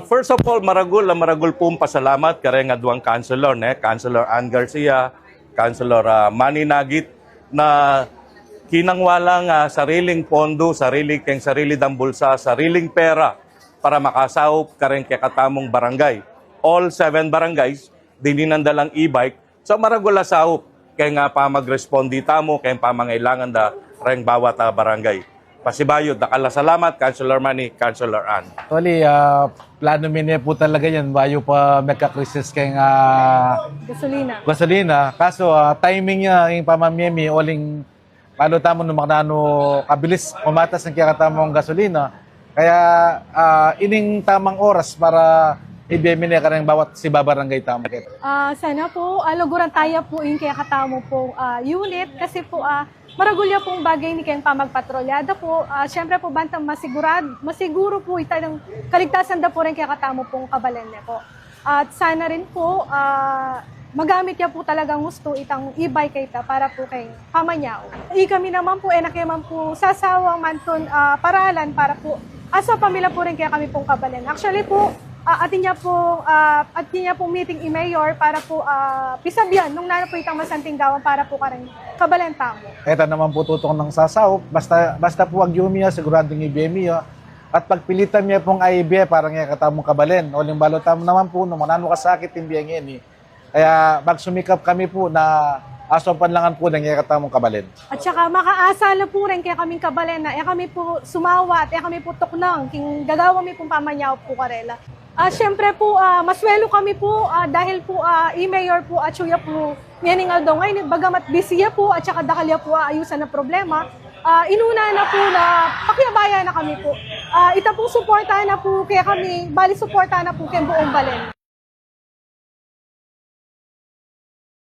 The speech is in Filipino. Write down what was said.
First of all, maragul pong pasalamat kare nga duwang councilor, Councilor Ann Garcia, Councilor Manny Nagit, na kinangwalang sariling pondo, sarili dang bulsa, sariling pera para makasahop karen kay katamong barangay. All 7 barangays, dininandalang e-bike, so maragula sahop kay nga pa mag-respondi tamo, kay pamangailangan da reng bawat barangay. Pasibayod, salamat, Councilor Manny, Councilor Ann. Actually, plano minya po talaga yan. Bayo pa magka-crisis kay gasolina. Kaso, timing niya, yung pamamiyemi, oling palo tamo nung maknano kabilis umatas ng kakatamong gasolina. Kaya, ining tamang oras para ibiyemi niya ka ng bawat si babarangay tamo. Sana po, aluguran tayo po yung kaya katamo pong unit kasi po maragulya pong bagay ni kayang pamagpatrolyada po. Siyempre po bantang masiguro po ita ng kaligtasan da po rin kaya katamo pong kabalenya po. At sana rin po magamit niya po talagang gusto itang e-bike kita para po kay pamanyao. Kami naman po, nakiyaman po sasawang manton paralan para po asa pamilya po rin kaya kami pong kabalenya. Actually po, atin niya po meeting i-mayor para po pisabyan nung nana po itang masanting gawan para po karang kabalenta mo. Eta naman po tutong ng sasawop, basta po wag yumiya, siguradong ibiyemiya. At pagpilitan niya pong AIB, parang nga katamong kabalen. O ling balotam naman po, nung manano kasakit, hindi ang ini. Kaya magsumikap kami po na aso panlangan po ng katamong kabalen. At saka makaasa na po rin kaya kaming kabalen na kami po sumawat, kami po tuknang, king gagawa mi pong pamanyaw po karela. Siyempre po, maswelo kami po dahil po i-mayor po at suya po ngayon daw ngayon, bagamat busy po at saka dakalya po ayusan na problema, inuna na po na pakiabaya na kami po. Ita pong suportahan na po kaya kami, bali suportahan na po kaya buong balen.